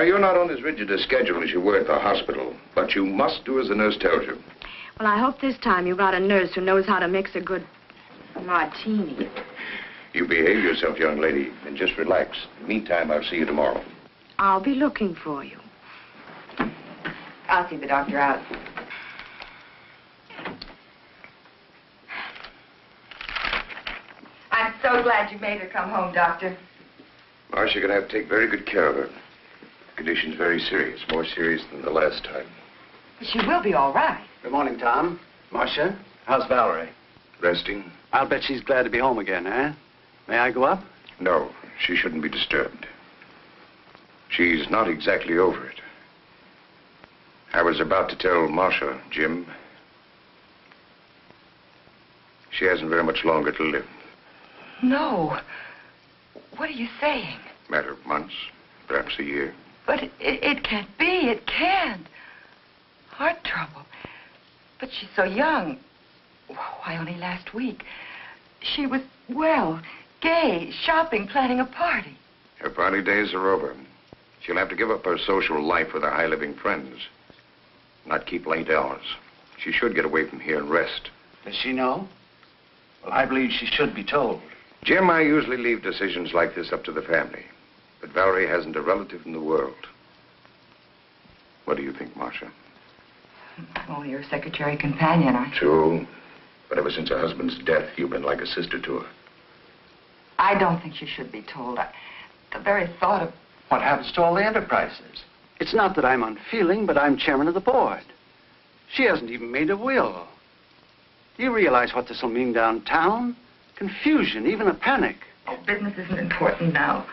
you're not on as rigid a schedule as you were at the hospital, but you must do as the nurse tells you. Well, I hope this time you got a nurse who knows how to mix a good martini. You behave yourself, young lady, and just relax. Meantime, I'll see you tomorrow. I'll be looking for you. I'll see the doctor out. I'm so glad you made her come home, Doctor. Marcia, you're going to have to take very good care of her. The condition's very serious, more serious than the last time. She will be all right. Good morning, Tom. Marcia, how's Valerie? Resting? I'll bet she's glad to be home again, eh? May I go up? No, she shouldn't be disturbed. She's not exactly over it. I was about to tell Marcia, Jim, she hasn't very much longer to live. No. What are you saying? Matter of months, perhaps a year. But it can't be. It can't. Heart trouble. But she's so young. Why, only last week. She was, well, gay, shopping, planning a party. Her party days are over. She'll have to give up her social life with her high-living friends. Not keep late hours. She should get away from here and rest. Does she know? Well, I believe she should be told. Jim, I usually leave decisions like this up to the family. But Valerie hasn't a relative in the world. What do you think, Marcia? I'm only her secretary companion. True. But ever since her husband's death, you've been like a sister to her. I don't think she should be told. The very thought of... What happens to all the enterprises? It's not that I'm unfeeling, but I'm chairman of the board. She hasn't even made a will. Do you realize what this will mean downtown? Confusion, even a panic. Oh, business isn't important now.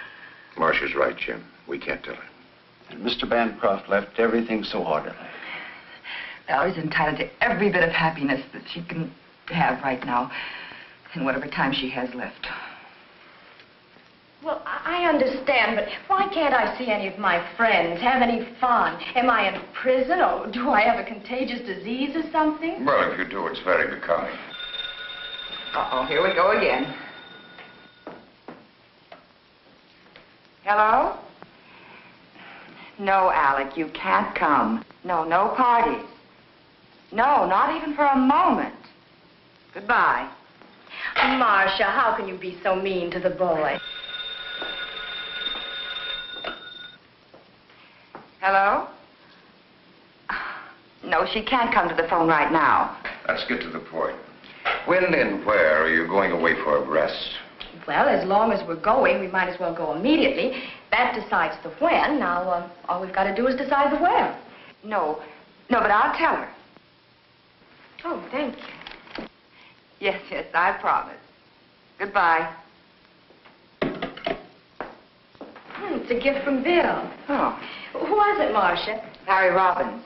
Marcia's right, Jim. We can't tell her. And Mr. Bancroft left everything so orderly. Valerie's entitled to every bit of happiness that she can have right now in whatever time she has left. Well, I understand, but why can't I see any of my friends, have any fun? Am I in prison, or do I have a contagious disease or something? Well, if you do, it's very becoming. Uh-oh, here we go again. Hello? No, Alec, you can't come. No, no parties. No, not even for a moment. Goodbye. Marcia, how can you be so mean to the boy? Hello? No, she can't come to the phone right now. Let's get to the point. When and where are you going away for a rest? Well, as long as we're going, we might as well go immediately. That decides the when. Now, all we've got to do is decide the where. No, but I'll tell her. Oh, thank you. Yes, I promise. Goodbye. It's a gift from Bill. Oh. Who was it, Marcia? Harry Robbins.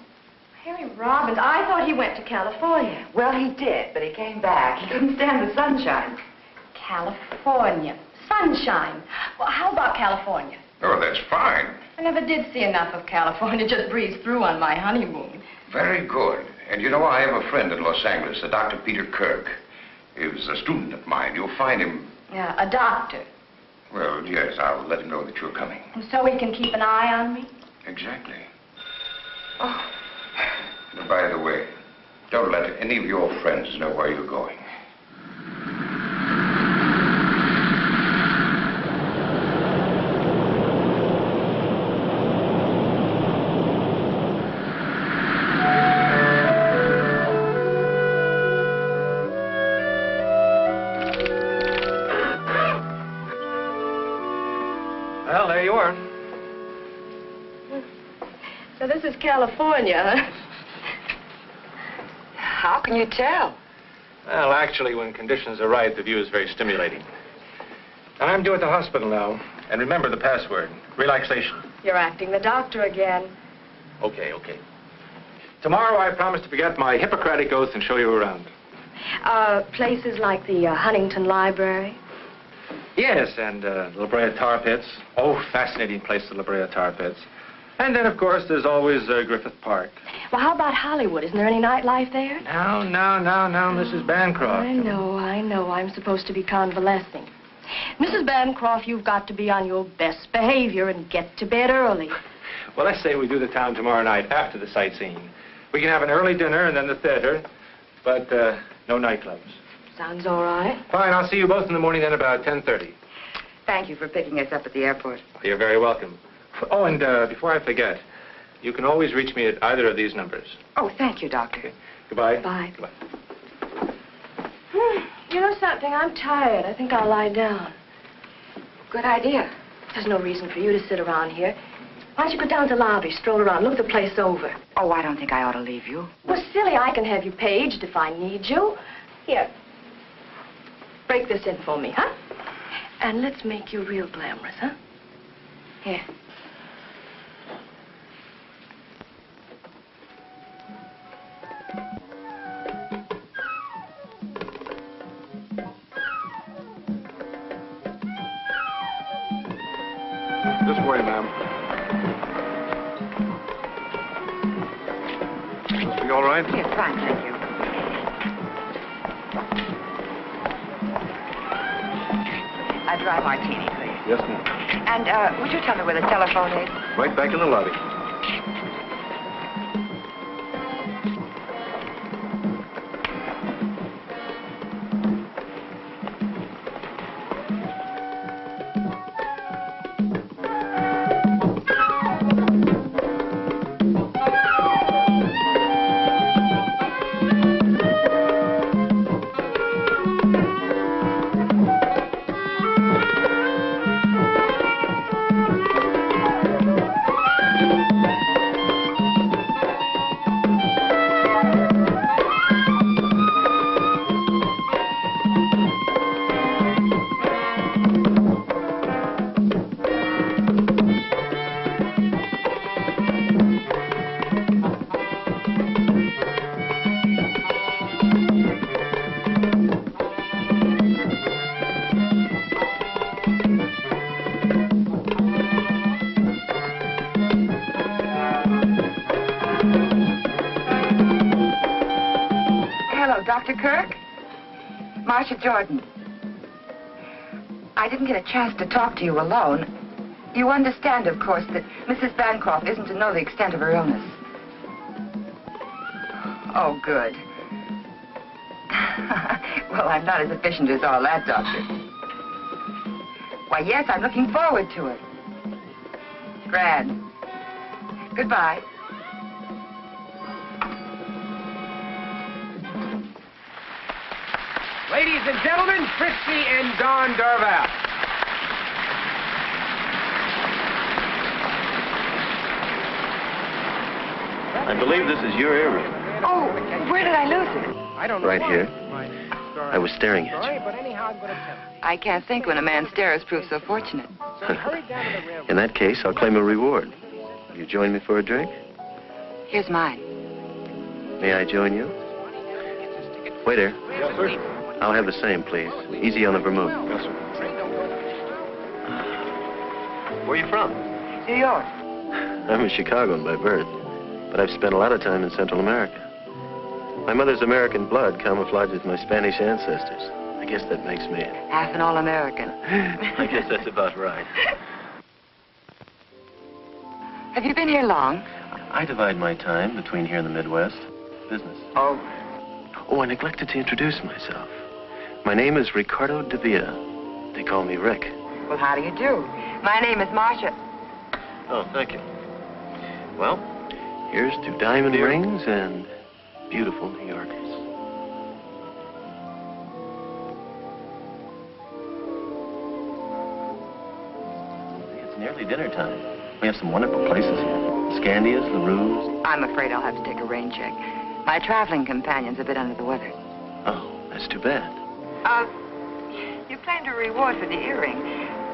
Harry Robbins? I thought he went to California. Well, he did, but he came back. He couldn't stand the sunshine. California. Sunshine. Well, how about California? Oh, that's fine. I never did see enough of California. Just breezed through on my honeymoon. Very good. And you know, I have a friend in Los Angeles, a Dr. Peter Kirk. He was a student of mine. You'll find him... Yeah, a doctor. Well, yes, I'll let him know that you're coming. So he can keep an eye on me? Exactly. Oh. And by the way, don't let any of your friends know where you're going. Well, there you are. So this is California, huh? How can you tell? Well, actually, when conditions are right, the view is very stimulating. And I'm due at the hospital now. And remember the password, relaxation. You're acting the doctor again. Okay. Tomorrow, I promise to forget my Hippocratic oath and show you around. Places like the Huntington Library? Yes, and La Brea Tar Pits. Oh, fascinating place, the La Brea Tar Pits. And then, of course, there's always Griffith Park. Well, how about Hollywood? Isn't there any nightlife there? No, Mrs. Bancroft. I know. I'm supposed to be convalescing. Mrs. Bancroft, you've got to be on your best behavior and get to bed early. Well, let's say we do the town tomorrow night after the sightseeing. We can have an early dinner and then the theater, but no nightclubs. Sounds all right. Fine, I'll see you both in the morning then about 10:30. Thank you for picking us up at the airport. You're very welcome. Oh, and before I forget, you can always reach me at either of these numbers. Oh, thank you, Doctor. Okay. Goodbye. Bye. Goodbye. You know something? I'm tired. I think I'll lie down. Good idea. There's no reason for you to sit around here. Why don't you go down to the lobby, stroll around, look the place over? Oh, I don't think I ought to leave you. Well, silly, I can have you paged if I need you. Here. Break this in for me, huh? And let's make you real glamorous, huh? Here. This way, ma'am. Must be all right? Yes, fine, thank you. A dry martini, please. Yes, ma'am. And would you tell me where the telephone is? Right back in the lobby. Dr. Kirk? Marcia Jordan. I didn't get a chance to talk to you alone. You understand, of course, that Mrs. Bancroft isn't to know the extent of her illness. Oh, good. Well, I'm not as efficient as all that, Doctor. Why, yes, I'm looking forward to it. Grand. Goodbye. Ladies and gentlemen, Fritzy and Don Darval. I believe this is your area. Oh, where did I lose it? I don't know Right why. here. Sorry. I was staring at Sorry, you. but anyhow, I'm going to tell you. I can't think when a man stares proves so fortunate. So he hurried down to the railroad. In that case, I'll claim a reward. Will you join me for a drink? Here's mine. May I join you? Waiter, Yes, sir. I'll have the same, please. Easy on the vermouth. Yes, sir. Where are you from? New York. I'm a Chicagoan by birth, but I've spent a lot of time in Central America. My mother's American blood camouflages my Spanish ancestors. I guess that makes me... Half an all-American. I guess that's about right. Have you been here long? I divide my time between here and the Midwest. Business. Oh. Oh, I neglected to introduce myself. My name is Ricardo de Villa. They call me Rick. Well, how do you do? My name is Marcia. Oh, thank you. Well, here's to diamond rings and beautiful New Yorkers. It's nearly dinner time. We have some wonderful places here. Scandia's, LaRue's. I'm afraid I'll have to take a rain check. My traveling companion's a bit under the weather. Oh, that's too bad. You claimed a reward for the earring.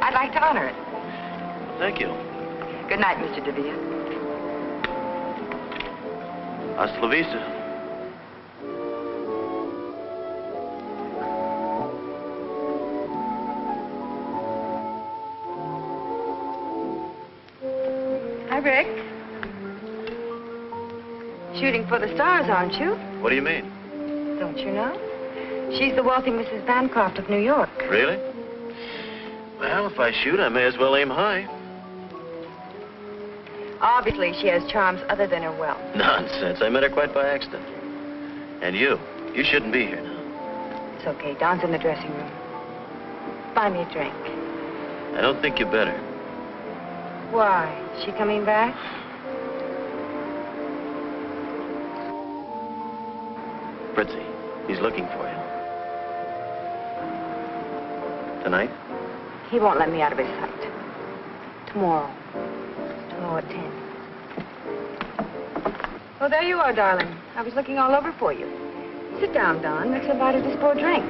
I'd like to honor it. Well, thank you. Good night, Mr. De Villa. Hasta la vista. Hi, Rick. Shooting for the stars, aren't you? What do you mean? Don't you know? She's the wealthy Mrs. Bancroft of New York. Really? Well, if I shoot, I may as well aim high. Obviously, she has charms other than her wealth. Nonsense. I met her quite by accident. And you shouldn't be here now. It's okay. Dawn's in the dressing room. Buy me a drink. I don't think you better. Why? Is she coming back? Fritzy, he's looking for you. Tonight? He won't let me out of his sight. Tomorrow. Tomorrow at 10. Oh, there you are, darling. I was looking all over for you. Sit down, Don. Let's invite her to pour a drink.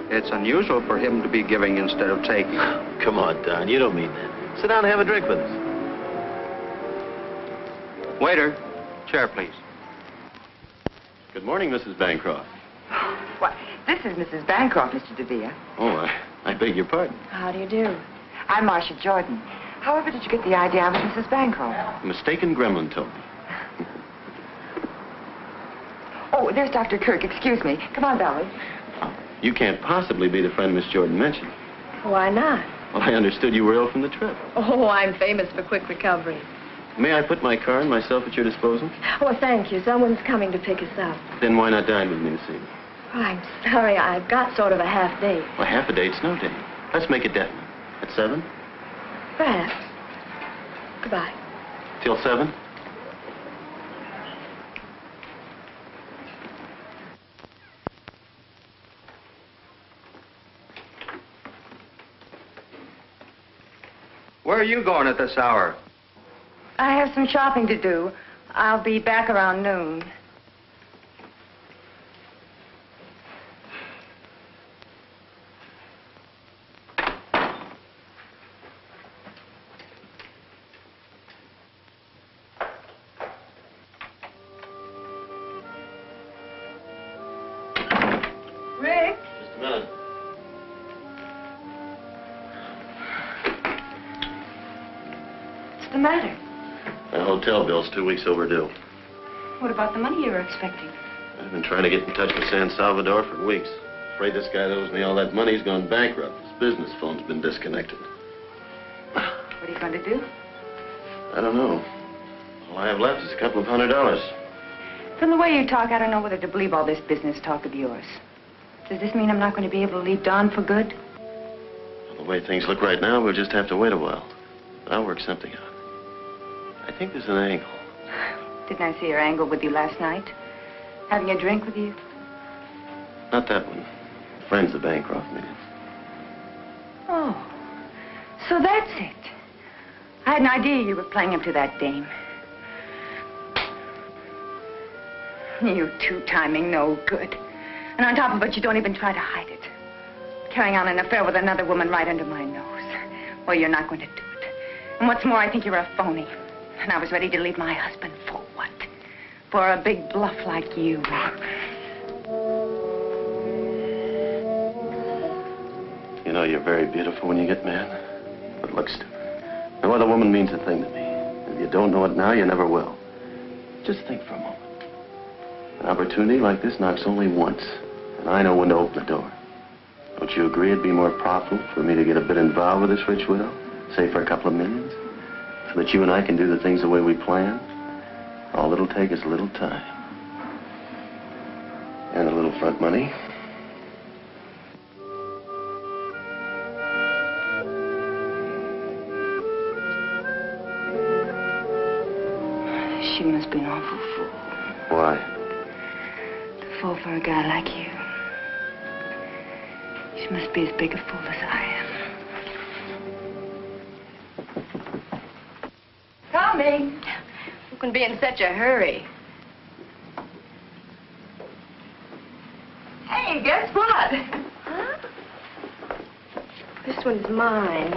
It's unusual for him to be giving instead of taking. Come on, Don. You don't mean that. Sit down and have a drink with us. Waiter, chair, please. Good morning, Mrs. Bancroft. Why, this is Mrs. Bancroft, Mr. DeVere. Oh, I beg your pardon. How do you do? I'm Marcia Jordan. However did you get the idea I was Mrs. Bancroft? A mistaken gremlin told me. Oh, there's Dr. Kirk. Excuse me. Come on, Valerie. You can't possibly be the friend Miss Jordan mentioned. Why not? Well, I understood you were ill from the trip. Oh, I'm famous for quick recovery. May I put my car and myself at your disposal? Oh, thank you. Someone's coming to pick us up. Then why not dine with me this evening? Oh, I'm sorry. I've got sort of a half day. Well, half a date's no date. Let's make it definite. At 7? Perhaps. Goodbye. Till 7? Where are you going at this hour? I have some shopping to do. I'll be back around noon. Rick? Just a minute. What's the matter? My hotel bill's 2 weeks overdue. What about the money you were expecting? I've been trying to get in touch with San Salvador for weeks. Afraid this guy that owes me all that money's gone bankrupt. His business phone's been disconnected. What are you going to do? I don't know. All I have left is a couple of $100. From the way you talk, I don't know whether to believe all this business talk of yours. Does this mean I'm not going to be able to leave Dawn for good? Well, the way things look right now, we'll just have to wait a while. I'll work something out. I think there's an angle. Didn't I see her angle with you last night? Having a drink with you? Not that one. Friends of Bancroft meetings. Oh, so that's it. I had an idea you were playing up to that dame. You two-timing no good. And on top of it, you don't even try to hide it. Carrying on an affair with another woman right under my nose. Well, you're not going to do it. And what's more, I think you're a phony. And I was ready to leave my husband for what? For a big bluff like you. You know, you're very beautiful when you get mad. But look, stupid. No other woman means a thing to me. If you don't know it now, you never will. Just think for a moment. An opportunity like this knocks only once. And I know when to open the door. Don't you agree it'd be more profitable for me to get a bit involved with this rich widow? Say for a couple of millions? So that you and I can do the things the way we plan? All it'll take is a little time. And a little front money. She must be an awful fool. Why? To fall for a guy like you. She must be as big a fool as I am. Tommy! Who can be in such a hurry? Hey, guess what? Huh? This one's mine.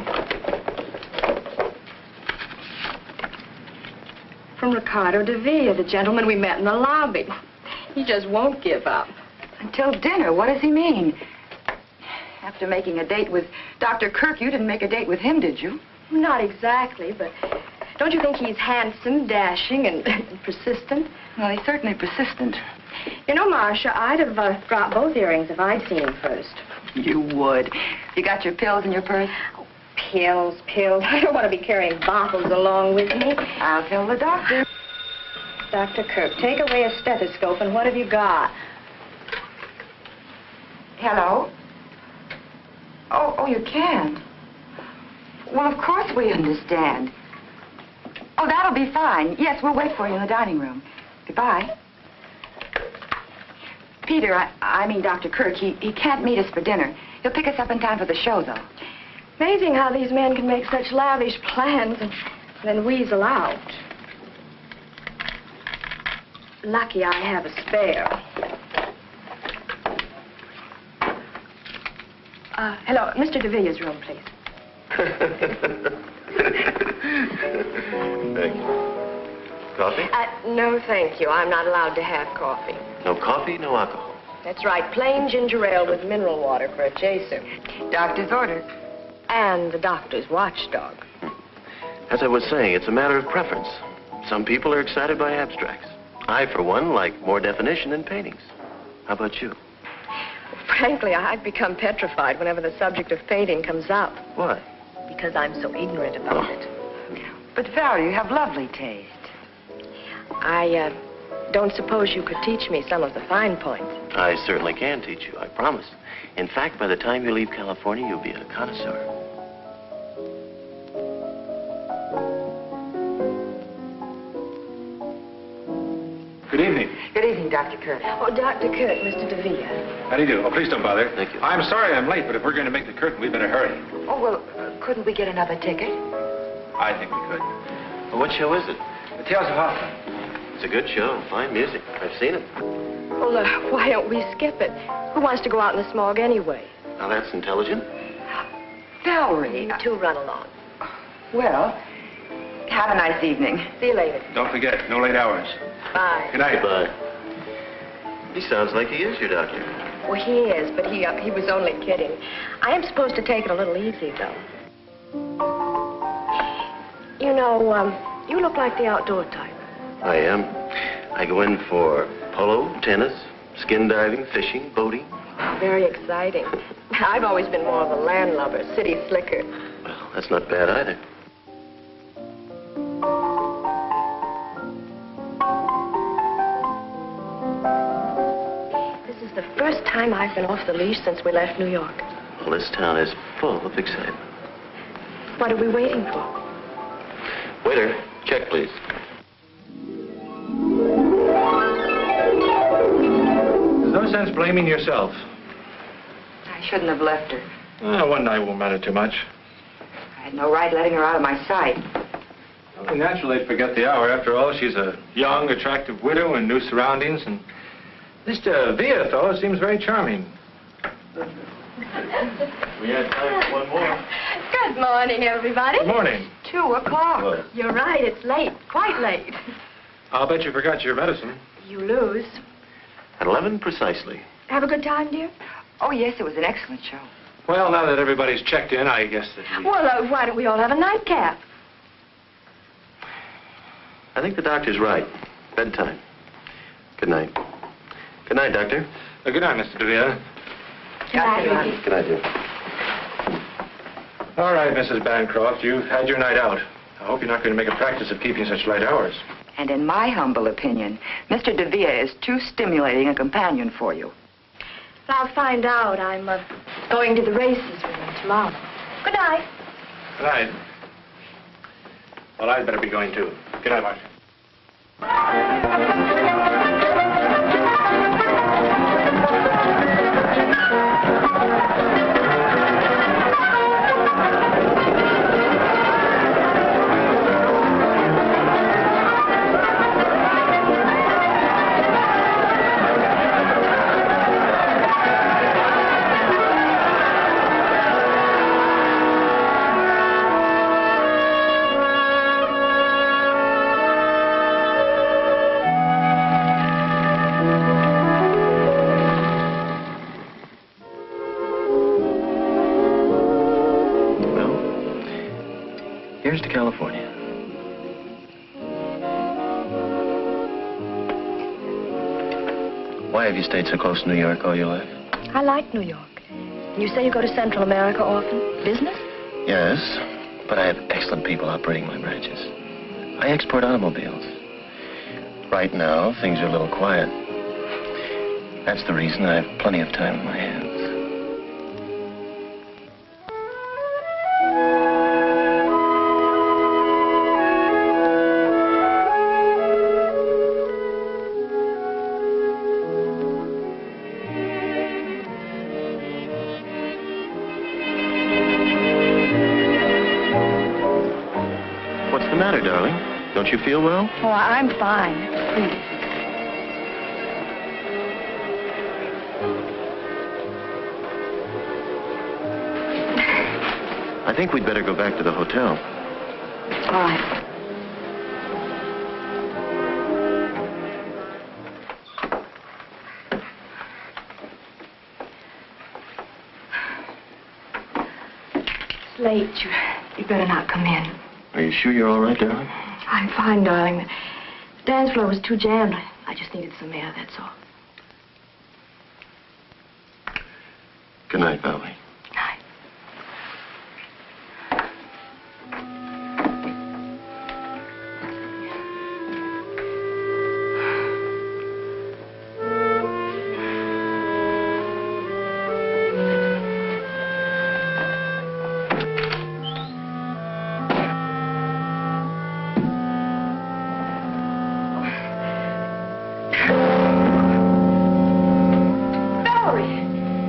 From Ricardo DeVere, the gentleman we met in the lobby. He just won't give up. Until dinner. What does he mean? After making a date with Dr. Kirk, you didn't make a date with him, did you? Not exactly, but don't you think he's handsome, dashing, and persistent? Well, he's certainly persistent. You know, Marcia, I'd have dropped both earrings if I'd seen him first. You would. You got your pills in your purse? Oh, pills. I don't want to be carrying bottles along with me. I'll tell the doctor. Dr. Kirk, take away a stethoscope, and what have you got? Hello? Oh, you can't. Well, of course we understand. Oh, that'll be fine. Yes, we'll wait for you in the dining room. Goodbye. Peter, I mean Dr. Kirk, he can't meet us for dinner. He'll pick us up in time for the show, though. Amazing how these men can make such lavish plans and then weasel out. Lucky I have a spare. Hello, Mr. DeVille's room, please. Thank you. Coffee? No, thank you. I'm not allowed to have coffee. No coffee, no alcohol. That's right, plain ginger ale with mineral water for a chaser. Doctor's orders. And the doctor's watchdog. As I was saying, it's a matter of preference. Some people are excited by abstracts. I, for one, like more definition in paintings. How about you? Frankly, I've become petrified whenever the subject of painting comes up. Why? Because I'm so ignorant about it. But, Valerie, you have lovely taste. I don't suppose you could teach me some of the fine points. I certainly can teach you, I promise. In fact, by the time you leave California, you'll be a connoisseur. Good evening. Good evening, Dr. Kirk. Oh, Dr. Kirk, Mr. DeVille. How do you do? Oh, please don't bother. Thank you. I'm sorry I'm late, but if we're going to make the curtain, we'd better hurry. Oh, well, couldn't we get another ticket? I think we could. Well, what show is it? The Tales of Hoffman. It's a good show. Fine music. I've seen it. Well, why don't we skip it? Who wants to go out in the smog anyway? Now, that's intelligent. Valerie. You two run along. Well, have a nice evening. See you later. Don't forget, no late hours. Bye. Good night. Goodbye. He sounds like he is your doctor. Well, he is, but he was only kidding. I am supposed to take it a little easy, though. You know, you look like the outdoor type. I am. I go in for polo, tennis, skin diving, fishing, boating. Very exciting. I've always been more of a landlubber, city slicker. Well, that's not bad either. This is the first time I've been off the leash since we left New York. Well, this town is full of excitement. What are we waiting for? Waiter, check, please. There's no sense blaming yourself. I shouldn't have left her. One night won't matter too much. I had no right letting her out of my sight. Well, naturally, they'd forget the hour. After all, she's a young, attractive widow in new surroundings, and Mr. Villa fellow seems very charming. We had time for one more. Good morning, everybody. Good morning. 2 o'clock. Well, You're right, it's late, quite late. I'll bet you forgot your medicine. You lose. at 11 precisely. Have a good time, dear? Oh, yes, it was an excellent show. Well, now that everybody's checked in, I guess that we... Well, why don't we all have a nightcap? I think the doctor's right. Bedtime. Good night. Good night, Doctor. Good night, Mr. DeVille. Good night, Ricky. Good night, dear. All right, Mrs. Bancroft, you've had your night out. I hope you're not going to make a practice of keeping such late hours. And in my humble opinion, Mr. DeVille is too stimulating a companion for you. I'll find out. I'm going to the races with him tomorrow. Good night. Good night. Well, I'd better be going, too. Good night, Marcia. Here's to California. Why have you stayed so close to New York all your life? I like New York. You say you go to Central America often? Business? Yes, but I have excellent people operating my branches. I export automobiles. Right now, things are a little quiet. That's the reason I have plenty of time on my hands. What's the matter, darling? Don't you feel well? Oh, I'm fine. Please. I think we'd better go back to the hotel. All right. It's late. You better not come in. Are you sure you're all right, darling? I'm fine, darling. The dance floor was too jammed. I just needed some air, that's all. Good night, Valerie. Night.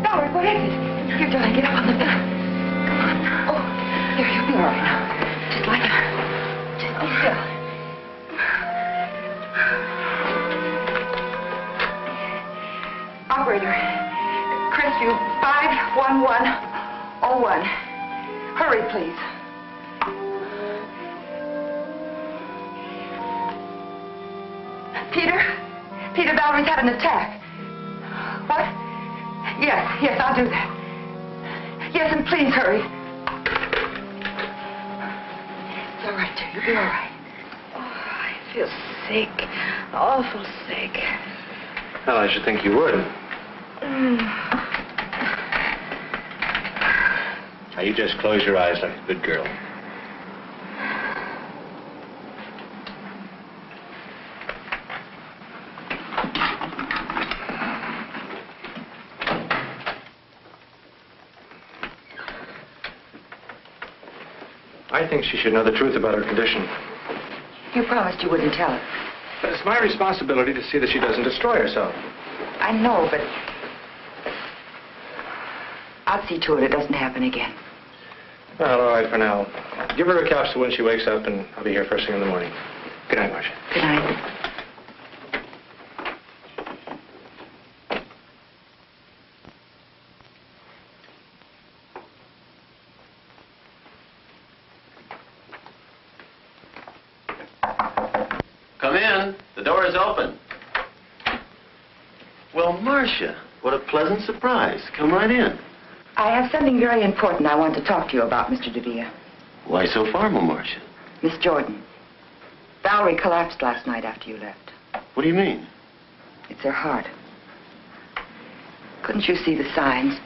Valerie, what is it? Here, darling, get up on the bed. Come on. Oh, there, you'll be all right now. Just lie down. Just be still. Operator, Crestview 51101. Hurry, please. Peter, Valerie's had an attack. What? Yes, I'll do that. Yes, and please hurry. It's all right, dear. You'll be all right. Oh, I feel sick. Awful sick. Well, I should think you would. Now, you just close your eyes like a good girl. I think she should know the truth about her condition. You promised you wouldn't tell her. But it's my responsibility to see that she doesn't destroy herself. I know, but I'll see to it doesn't happen again. Well, all right for now. Give her a capsule when she wakes up, and I'll be here first thing in the morning. Good night, Marcia. Good night. Come in. The door is open. Well, Marcia, what a pleasant surprise. Come right in. I have something very important I want to talk to you about, Mr. DeVille. Why so formal, Marcia? Miss Jordan, Valerie collapsed last night after you left. What do you mean? It's her heart. Couldn't you see the signs?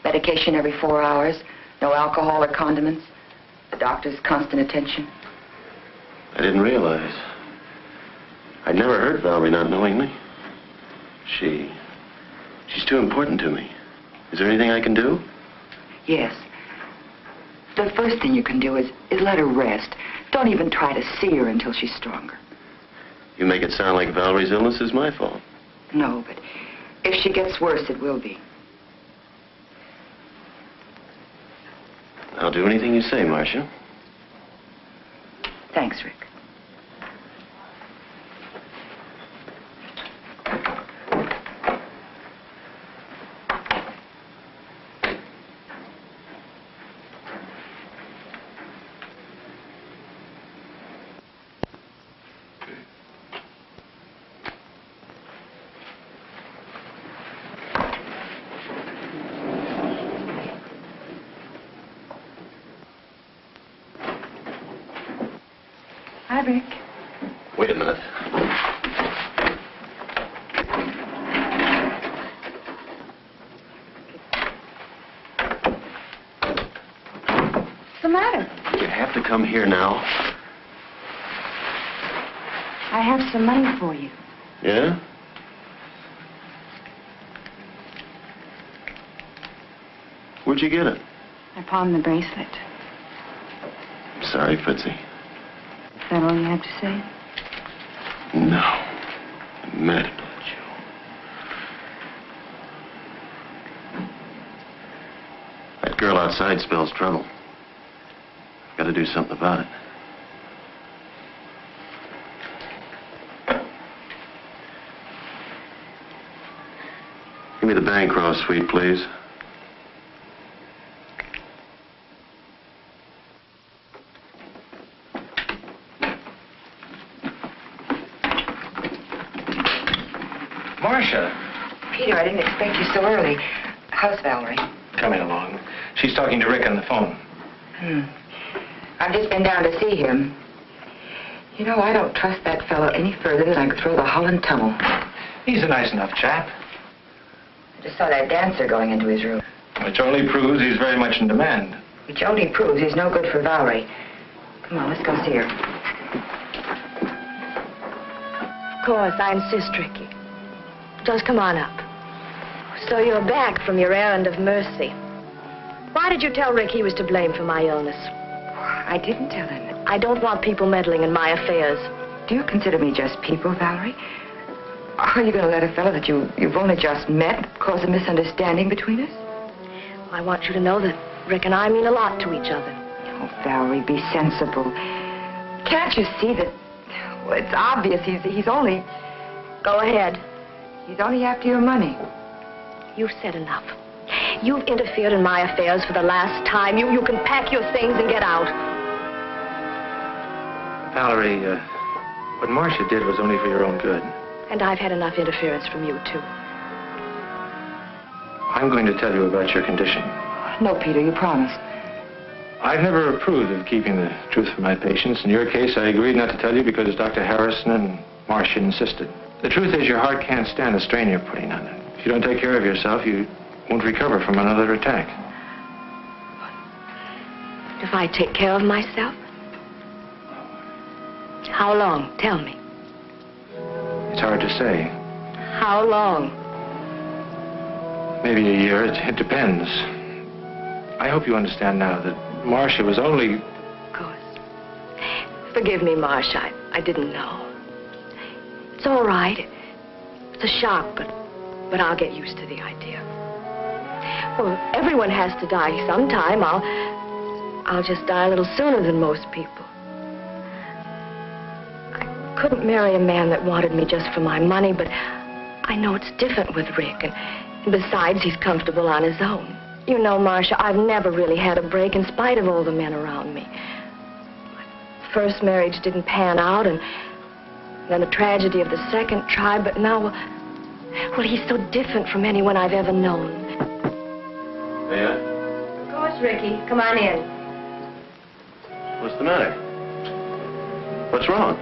Medication every 4 hours, no alcohol or condiments, the doctor's constant attention. I didn't realize. I'd never heard Valerie not knowing me. She's too important to me. Is there anything I can do? Yes. The first thing you can do is let her rest. Don't even try to see her until she's stronger. You make it sound like Valerie's illness is my fault. No, but if she gets worse, it will be. I'll do anything you say, Marcia. Thanks, Rick. Hi, Rick. Wait a minute. the matter? You have to come here now. I have some money for you. Yeah? Where'd you get it? I pawned the bracelet. Sorry, Fritzy. Is that all you have to say? No. I'm mad about you. That girl outside spells trouble. I've got to do something about it. Give me the Bancroft suite, please. Marcia. Peter, I didn't expect you so early. How's Valerie? Coming along. She's talking to Rick on the phone. I've just been down to see him. You know, I don't trust that fellow any further than I could throw the Holland Tunnel. He's a nice enough chap. I just saw that dancer going into his room. Which only proves he's very much in demand. Which only proves he's no good for Valerie. Come on, let's go see her. Of course, I insist, Ricky. Just come on up. So you're back from your errand of mercy. Why did you tell Rick he was to blame for my illness? I didn't tell him. I don't want people meddling in my affairs. Do you consider me just people, Valerie? Are you going to let a fellow that you've only just met cause a misunderstanding between us? I want you to know that Rick and I mean a lot to each other. Oh, Valerie, be sensible. Can't you see that... Well, it's obvious he's only... Go ahead. He's only after your money. You've said enough. You've interfered in my affairs for the last time. You can pack your things and get out. Valerie, what Marcia did was only for your own good. And I've had enough interference from you, too. I'm going to tell you about your condition. No, Peter, you promised. I've never approved of keeping the truth from my patients. In your case, I agreed not to tell you because Dr. Harrison and Marcia insisted. The truth is your heart can't stand the strain you're putting on it. If you don't take care of yourself, you won't recover from another attack. If I take care of myself? How long? Tell me. It's hard to say. How long? Maybe a year. It depends. I hope you understand now that Marcia was only... Of course. Forgive me, Marcia. I didn't know. It's all right. It's a shock, but I'll get used to the idea. Well, everyone has to die sometime. I'll just die a little sooner than most people. I couldn't marry a man that wanted me just for my money, but I know it's different with Rick, and besides, he's comfortable on his own. You know, Marcia, I've never really had a break in spite of all the men around me. My first marriage didn't pan out, and then the tragedy of the second tried, but now, well, he's so different from anyone I've ever known. Yeah? Of course, Ricky. Come on in. What's the matter? What's wrong?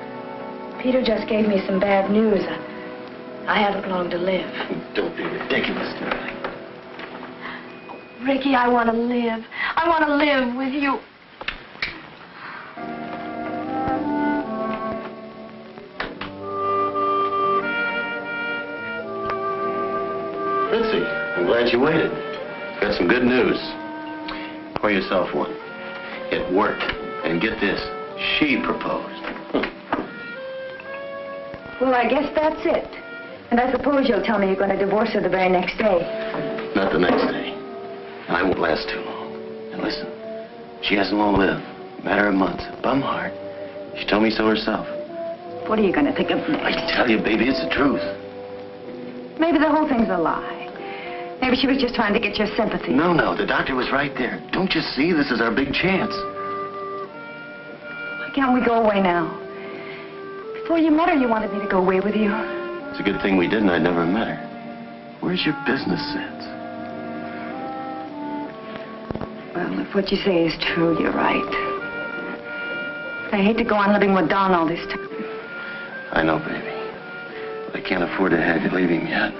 Peter just gave me some bad news. I haven't long to live. Don't be ridiculous, darling. Ricky, I want to live. I want to live with you. Fritzy, I'm glad you waited. Got some good news. Pour yourself one. It worked. And get this, she proposed. Well, I guess that's it. And I suppose you'll tell me you're going to divorce her the very next day. Not the next day. I won't last too long. And listen, she hasn't long lived. Matter of months. Bum heart. She told me so herself. What are you going to think of I next? tell you, baby, it's the truth. Maybe the whole thing's a lie. Maybe she was just trying to get your sympathy. No, the doctor was right there. Don't you see? This is our big chance. Why can't we go away now? Before you met her, you wanted me to go away with you. It's a good thing we didn't. I'd never met her. Where's your business sense? Well, if what you say is true, you're right. I hate to go on living with Don all this time. I know, baby. But I can't afford to have you leaving yet.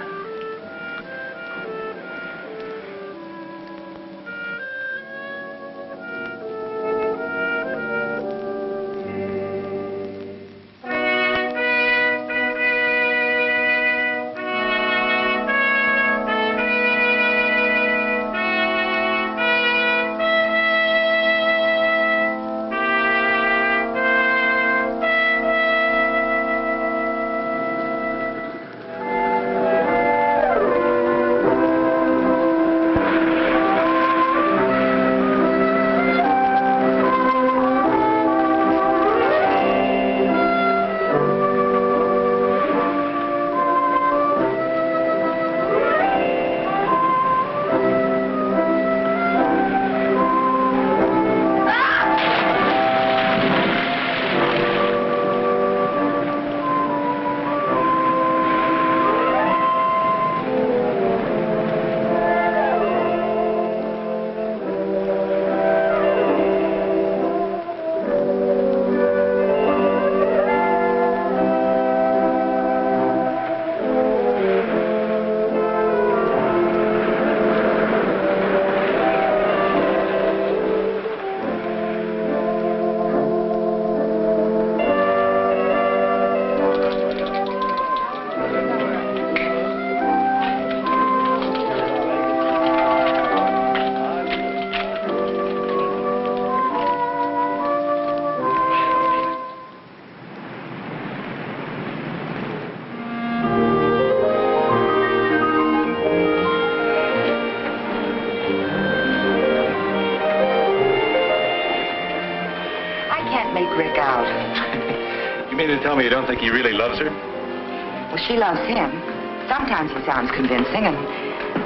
You mean to tell me you don't think he really loves her? Well, she loves him. Sometimes he sounds convincing, and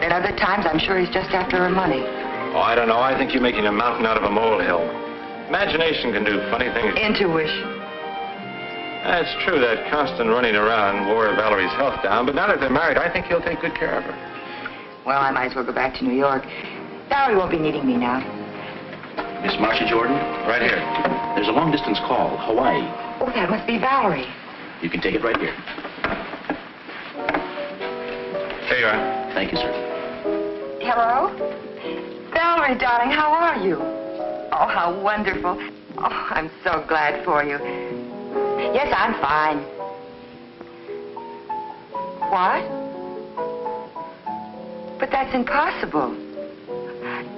at other times I'm sure he's just after her money. Oh, I don't know. I think you're making a mountain out of a molehill. Imagination can do funny things. Intuition. That's true. That constant running around wore Valerie's health down, but now that they're married, I think he'll take good care of her. Well, I might as well go back to New York. Valerie won't be needing me now. Miss Marcia Jordan? Right here. There's a long-distance call, Hawaii. Oh, that must be Valerie. You can take it right here. Here you are. Thank you, sir. Hello? Valerie, darling, how are you? Oh, how wonderful. Oh, I'm so glad for you. Yes, I'm fine. What? But that's impossible.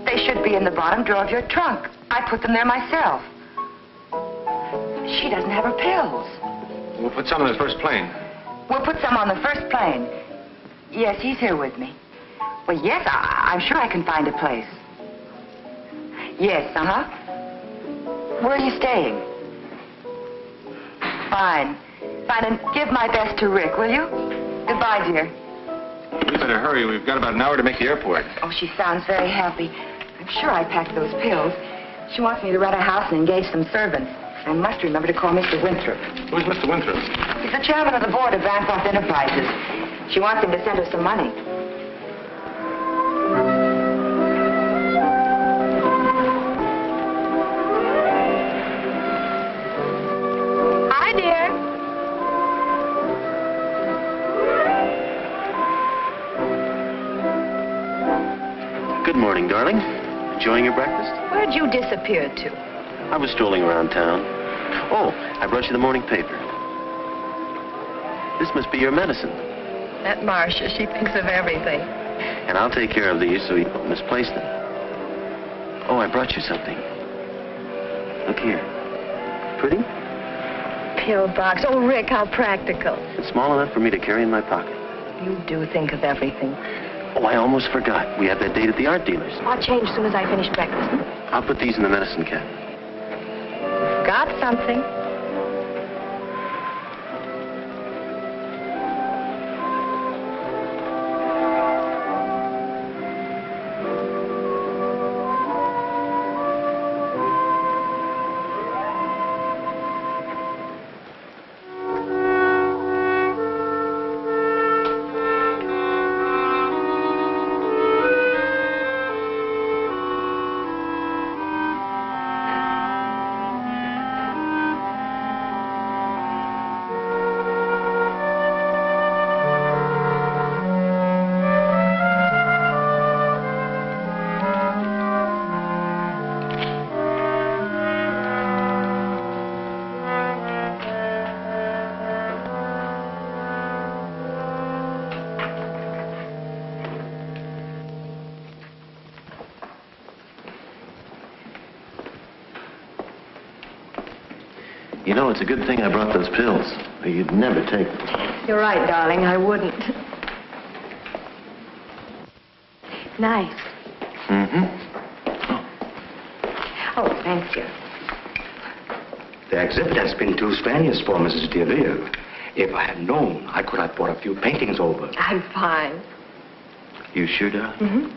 They should be in the bottom drawer of your trunk. I put them there myself. She doesn't have her pills. We'll put some on the first plane. We'll put some on the first plane. Yes, he's here with me. Well, yes, I'm sure I can find a place. Yes, uh-huh. Where are you staying? Fine. Fine, and give my best to Rick, will you? Goodbye, dear. We better hurry. We've got about an hour to make the airport. Oh, she sounds very happy. I'm sure I packed those pills. She wants me to rent a house and engage some servants. I must remember to call Mr. Winthrop. Who's Mr. Winthrop? He's the chairman of the board of Bancroft Enterprises. She wants him to send her some money. Hi, dear. Good morning, darling. Enjoying your breakfast? Where'd you disappear to? I was strolling around town. Oh, I brought you the morning paper. This must be your medicine. That Marcia, she thinks of everything. And I'll take care of these so you don't misplace them. Oh, I brought you something. Look here. Pretty? Pill box. Oh, Rick, how practical. It's small enough for me to carry in my pocket. You do think of everything. Oh, I almost forgot. We have that date at the art dealer's. I'll change as soon as I finish breakfast. I'll put these in the medicine cabinet. Got something? You know, it's a good thing I brought those pills. Or you'd never take them. You're right, darling. I wouldn't. Nice. Mm-hmm. Oh, thank you. The exhibit has been too strenuous for Mrs. DeVille. If I had known, I could have brought a few paintings over. I'm fine. You sure, darling? Mm-hmm.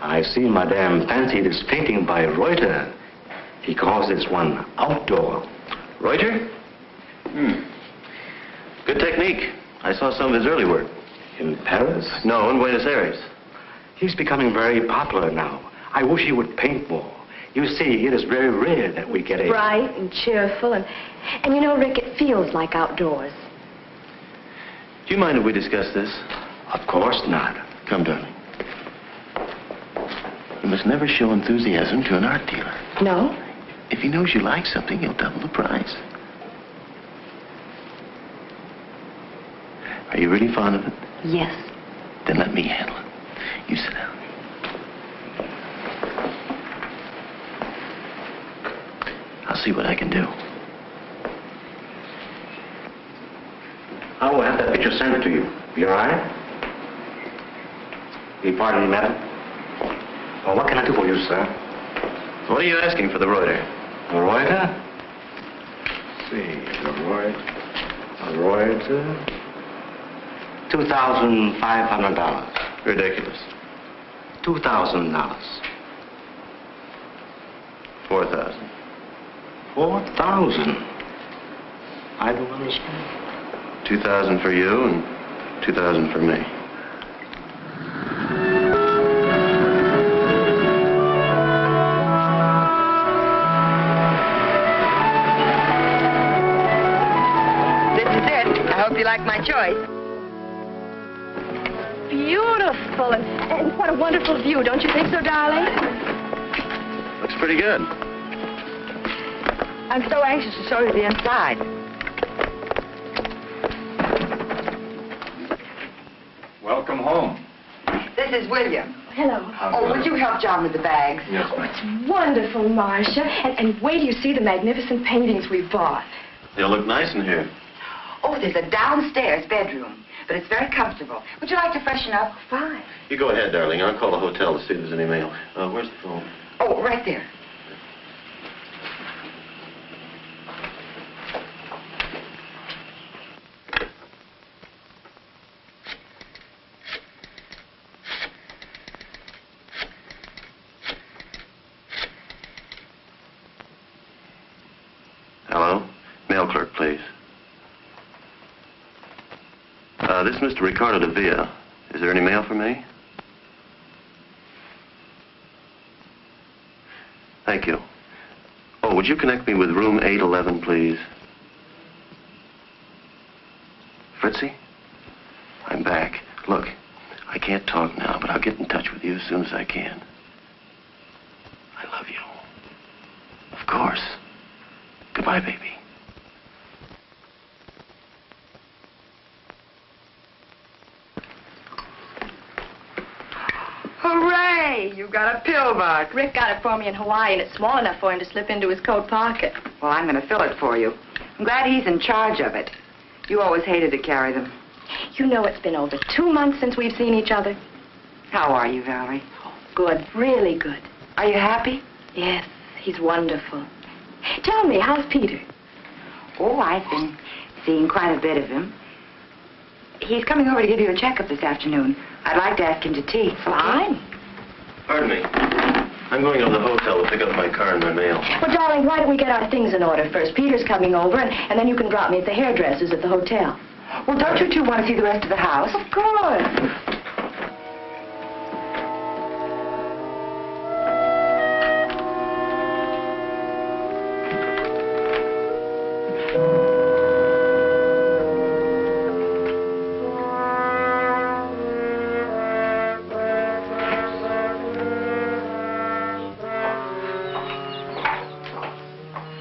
I see Madame fancied this painting by Reuter. He calls this one outdoor. Reuter? Good technique. I saw some of his early work. In Paris? No, in Buenos Aires. He's becoming very popular now. I wish he would paint more. You see, it is very rare that we get a... Bright and cheerful, and you know, Rick, it feels like outdoors. Do you mind if we discuss this? Of course not. Come, darling. You must never show enthusiasm to an art dealer. No? If he knows you like something, he'll double the price. Are you really fond of it? Yes. Then let me handle it. You sit down. I'll see what I can do. I will have that picture sent to you. You all right? Will you pardon me, madam? Well, what can I do for you, sir? What are you asking for the Reuter? Reuter? Let's see, Reuter. $2,500. Ridiculous. $2,000. 4,000. 4,000. I don't understand. 2,000 for you and 2,000 for me. This is it. I hope you like my choice. Beautiful, and what a wonderful view. Don't you think so, darling? Looks pretty good. I'm so anxious to show you the inside. Welcome home. This is William. Hello. Oh, would you help John with the bags? Yes, ma'am. It's wonderful, Marcia. And wait till you see the magnificent paintings we bought. They'll look nice in here. Oh, there's a downstairs bedroom, but it's very comfortable. Would you like to freshen up? Fine. You go ahead, darling. I'll call the hotel to see if there's any mail. Where's the phone? Oh, right there. Hello? Mail clerk, please. This is Mr. Ricardo de Villa. Is there any mail for me? Thank you. Oh, would you connect me with room 811, please? Fritzy? I'm back. Look, I can't talk now, but I'll get in touch with you as soon as I can. I love you. Of course. Goodbye, baby. Hooray! You got a pill box. Rick got it for me in Hawaii, and it's small enough for him to slip into his coat pocket. Well, I'm going to fill it for you. I'm glad he's in charge of it. You always hated to carry them. You know it's been over 2 months since we've seen each other. How are you, Valerie? Good, really good. Are you happy? Yes, he's wonderful. Tell me, how's Peter? Oh, I've been seeing quite a bit of him. He's coming over to give you a checkup this afternoon. I'd like to ask him to tea. Fine. Pardon me. I'm going to the hotel to pick up my car and my mail. Well, darling, why don't we get our things in order first? Peter's coming over, and then you can drop me at the hairdresser's at the hotel. Well, don't you two want to see the rest of the house? Of course.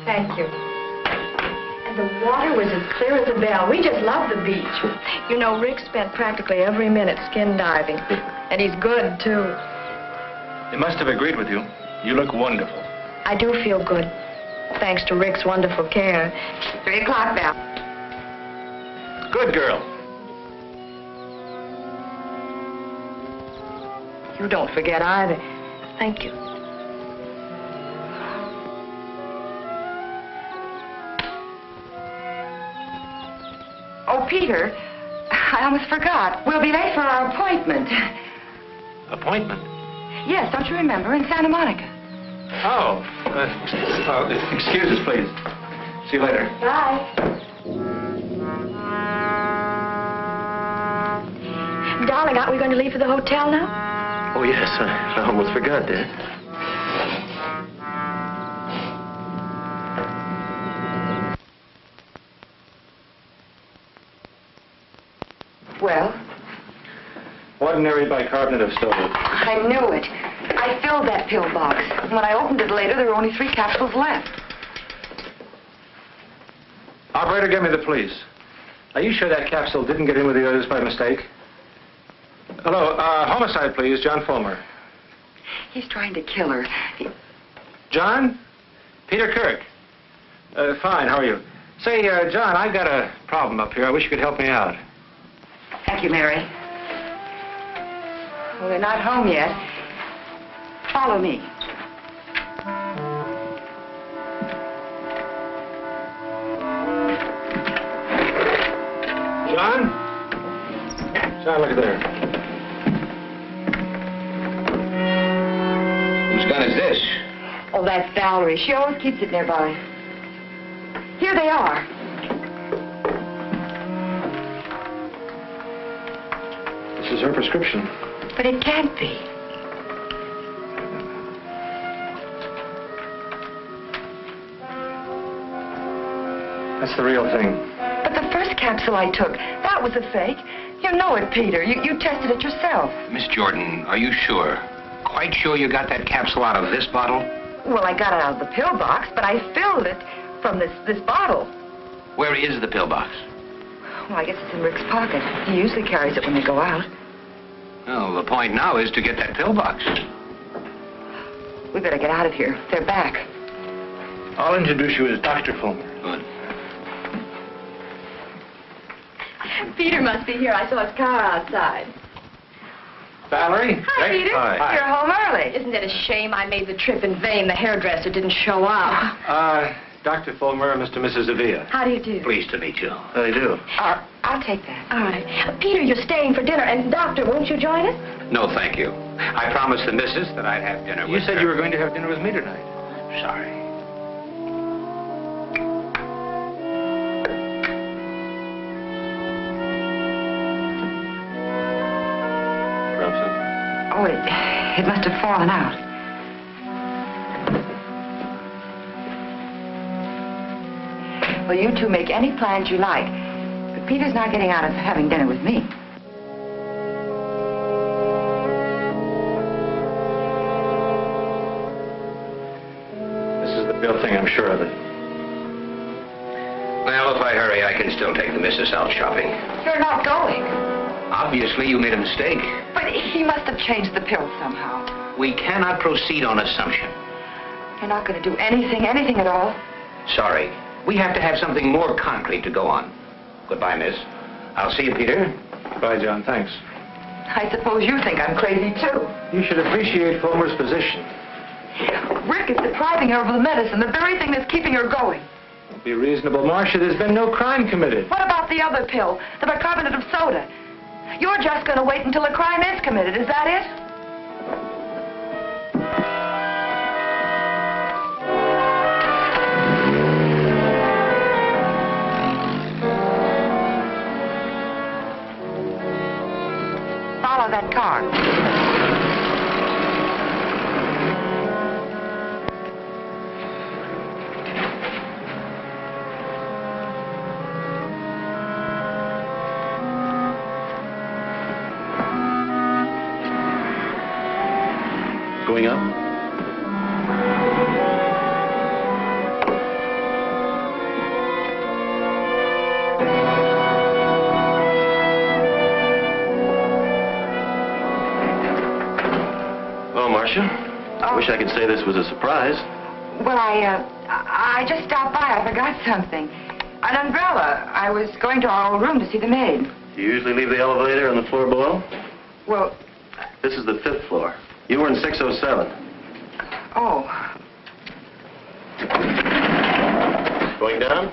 Thank you. And the water was as clear as a bell. We just love the beach. You know, Rick spent practically every minute skin diving. And he's good, too. He must have agreed with you. You look wonderful. I do feel good, thanks to Rick's wonderful care. 3 o'clock now. Good girl. You don't forget either. Thank you. Oh, Peter, I almost forgot. We'll be late for our appointment. Appointment? Yes, don't you remember? In Santa Monica. Oh. Excuse us, please. See you later. Bye. Darling, aren't we going to leave for the hotel now? Oh, yes. I almost forgot that. Well, Ordinary bicarbonate of soda. I knew it. I filled that pill box. When I opened it later, there were only 3 capsules left. Operator, get me the police. Are you sure that capsule didn't get in with the others by mistake? Hello, homicide, please, John Fulmer. He's trying to kill her. John? Peter Kirk. Fine, how are you? Say, John, I've got a problem up here. I wish you could help me out. Thank you, Mary. Well, they're not home yet. Follow me. John, look there. Whose gun is this? Oh, that's Valerie. She always keeps it nearby. Here they are. This is her prescription. But it can't be. That's the real thing. But the first capsule I took, that was a fake. You know it, Peter. You tested it yourself. Miss Jordan, are you sure? Quite sure you got that capsule out of this bottle? Well, I got it out of the pill box, but I filled it from this bottle. Where is the pill box? Well, I guess it's in Rick's pocket. He usually carries it when they go out. Well, the point now is to get that pill box. We better get out of here. They're back. I'll introduce you as Dr. Fulmer. Good. Peter must be here. I saw his car outside. Valerie? Hi, Peter. Hi. You're home early. Isn't it a shame I made the trip in vain? The hairdresser didn't show up. Dr. Fulmer, Mr. and Mrs. Avia. How do you do? Pleased to meet you. How do you do? I'll take that. All right. Peter, you're staying for dinner. And, Doctor, won't you join us? No, thank you. I promised the missus that I'd have dinner with her. You said you were going to have dinner with me tonight. I'm sorry. Grab some? Oh, it must have fallen out. Well, you two make any plans you like. But Peter's not getting out of having dinner with me. This is the real thing, I'm sure of it. Well, if I hurry, I can still take the missus out shopping. You're not going. Obviously, you made a mistake. But he must have changed the pill somehow. We cannot proceed on assumption. You're not going to do anything at all? Sorry. We have to have something more concrete to go on. Goodbye, miss. I'll see you, Peter. Bye, John. Thanks. I suppose you think I'm crazy, too. You should appreciate Fulmer's position. Rick is depriving her of the medicine, the very thing that's keeping her going. Be reasonable, Marcia. There's been no crime committed. What about the other pill, the bicarbonate of soda? You're just going to wait until a crime is committed, is that it? Follow that car. Going up? Well, Marcia, I wish I could say this was a surprise. Well, I just stopped by. I forgot something. An umbrella. I was going to our old room to see the maid. Do you usually leave the elevator on the floor below? Well, This is the 5th floor. You were in 607. oh. Going down?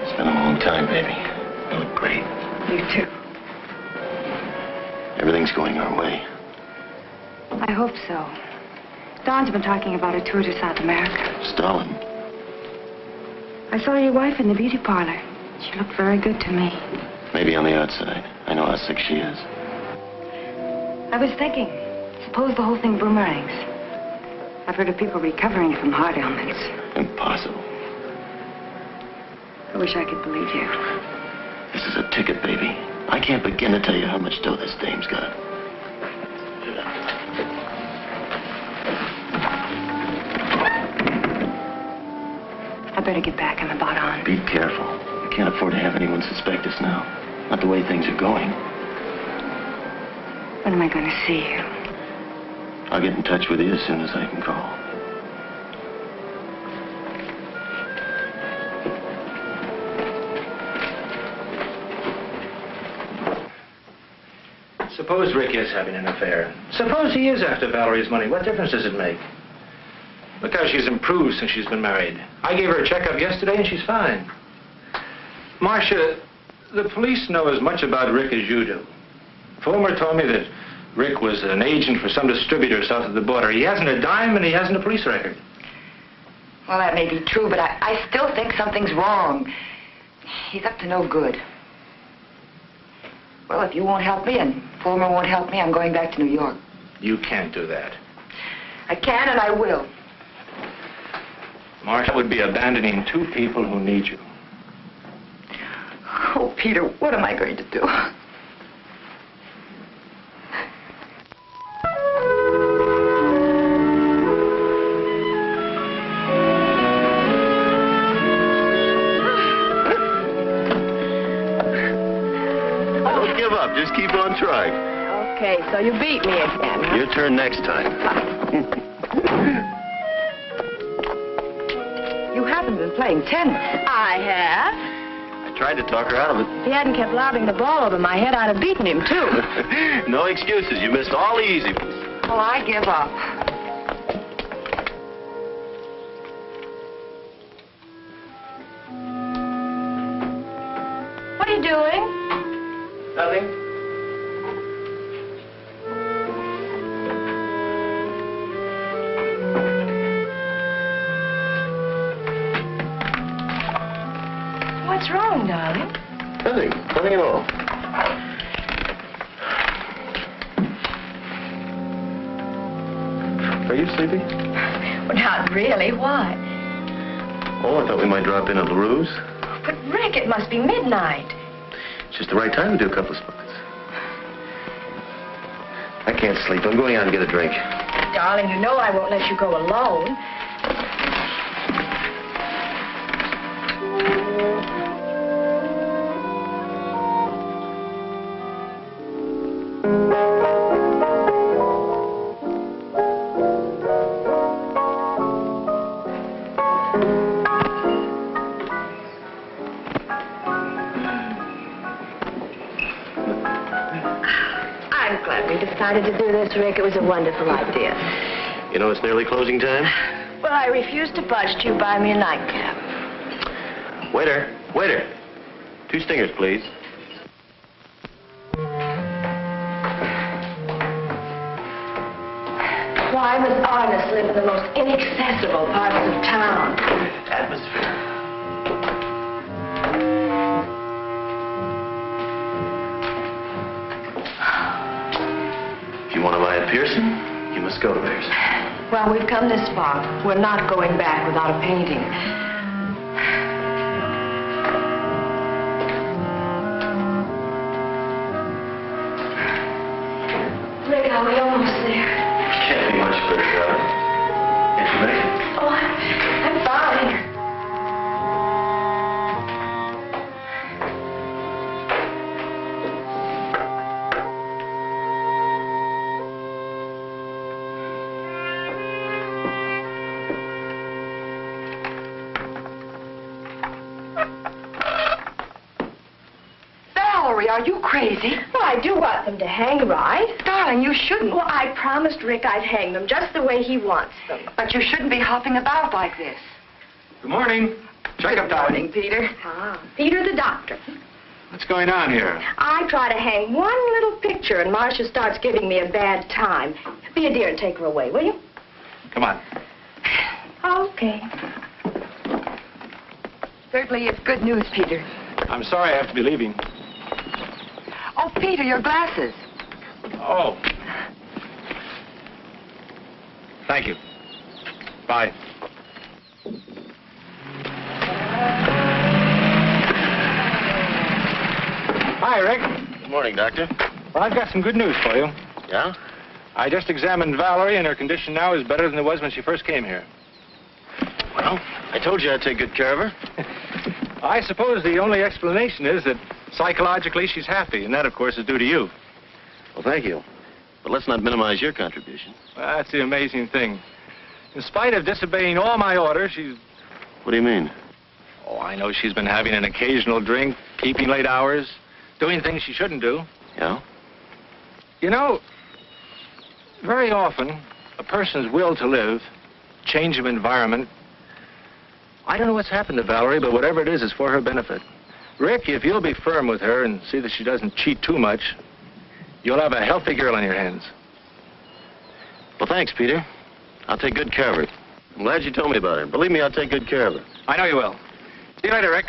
It's been a long time, baby. You look great. You too. Everything's going our way. I hope so. Don's been talking about a tour to South America. Stalin. I saw your wife in the beauty parlor. She looked very good to me. Maybe on the outside. I know how sick she is. I was thinking, suppose the whole thing boomerangs. I've heard of people recovering from heart ailments. Impossible. I wish I could believe you. This is a ticket, baby. I can't begin to tell you how much dough this dame's got. I better get back. I'm about on. Be careful. I can't afford to have anyone suspect us now. Not the way things are going. When am I going to see you? I'll get in touch with you as soon as I can call. Suppose Rick is having an affair. Suppose he is after Valerie's money. What difference does it make? Look how she's improved since she's been married. I gave her a checkup yesterday and she's fine. Marcia, the police know as much about Rick as you do. Fulmer told me that Rick was an agent for some distributor south of the border. He hasn't a dime and he hasn't a police record. Well, that may be true, but I still think something's wrong. He's up to no good. Well, if you won't help me and Fulmer won't help me, I'm going back to New York. You can't do that. I can and I will. Marcia would be abandoning two people who need you. Oh, Peter, what am I going to do? Don't give up. Just keep on trying. Okay, so you beat me again, huh? Your turn next time. You haven't been playing tennis. I have. I tried to talk her out of it. If he hadn't kept lobbing the ball over my head, I'd have beaten him, too. No excuses. You missed all the easy ones. Oh, I give up. What are you doing? Nothing. What's wrong, darling? Nothing. Nothing at all. Are you sleepy? Well, not really. Why? Oh, I thought we might drop in at LaRue's. But, Rick, it must be midnight. It's just the right time to do a couple of spots. I can't sleep. I'm going out and get a drink. Darling, you know I won't let you go alone. I'm glad we decided to do this, Rick. It was a wonderful idea. You know it's nearly closing time? Well, I refuse to budge till you buy me a nightcap. Waiter. Waiter. 2 stingers, please. Why must artists live in the most inaccessible parts of town? Atmosphere. If you want to buy a piercing, you must go to piercing. Well, we've come this far. We're not going back without a painting. Rick, are we almost there? Can't be much better, darling. Can't you make it? Oh, I'm fine. Valerie, are you crazy? Well, I do want them to hang right. Darling, you shouldn't. Well, I promised Rick I'd hang them just the way he wants them. But you shouldn't be hopping about like this. Good morning. Checkup Good time. morning, Peter. Ah, Peter the doctor. What's going on here? I try to hang one little picture and Marcia starts giving me a bad time. Be a dear and take her away, will you? Come on. Okay. Certainly it's good news, Peter. I'm sorry I have to be leaving. Oh, Peter, your glasses. Oh. Thank you. Bye. Hi, Rick. Good morning, Doctor. Well, I've got some good news for you. Yeah? I just examined Valerie, and her condition now is better than it was when she first came here. Well, I told you I'd take good care of her. I suppose the only explanation is that psychologically she's happy, and that, of course, is due to you. Well, thank you. But let's not minimize your contribution. Well, that's the amazing thing. In spite of disobeying all my orders, she's... What do you mean? Oh, I know she's been having an occasional drink, keeping late hours, doing things she shouldn't do. Yeah? You know, very often, a person's will to live, change of environment, I don't know what's happened to Valerie, but whatever it is for her benefit. Rick, if you'll be firm with her and see that she doesn't cheat too much, you'll have a healthy girl on your hands. Well, thanks, Peter. I'll take good care of her. I'm glad you told me about her. Believe me, I'll take good care of her. I know you will. See you later, Rick.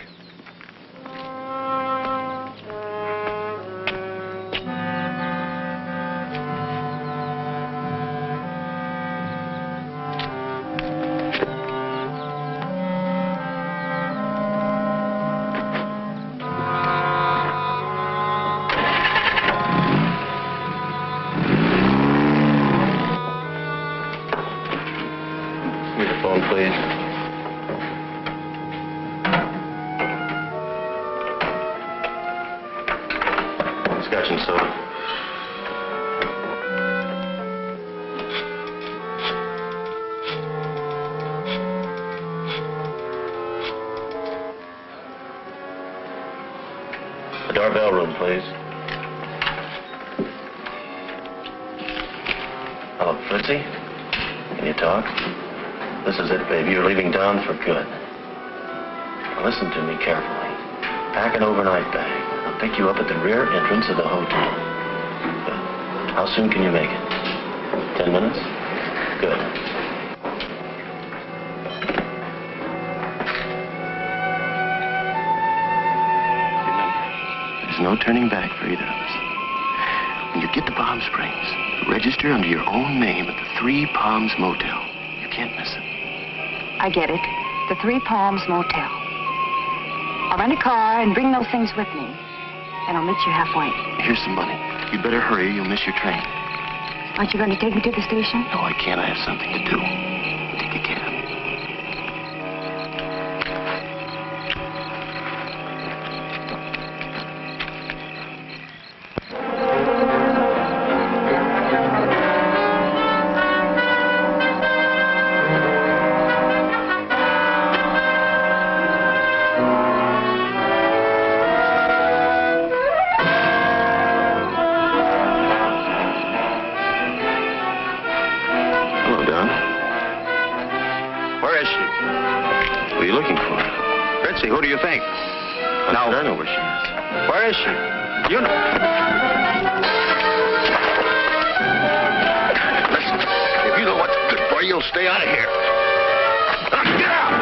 The doorbell room, please. Hello, Fritzy? Can you talk? This is it, baby. You're leaving town for good. Now listen to me carefully. Pack an overnight bag. I'll pick you up at the rear entrance of the hotel. Good. How soon can you make it? 10 minutes? Good. No turning back for either of us. When you get to Palm Springs, register under your own name at the Three Palms Motel. You can't miss it. I get it. The Three Palms Motel. I'll rent a car and bring those things with me. And I'll meet you halfway. Here's some money. You'd better hurry or you'll miss your train. Aren't you going to take me to the station? No, I can't. I have something to do. Take a cab. Who do you think? Now, I know where she is. Where is she? You know. Listen, if you know what's good for you, you'll stay out of here. Get out!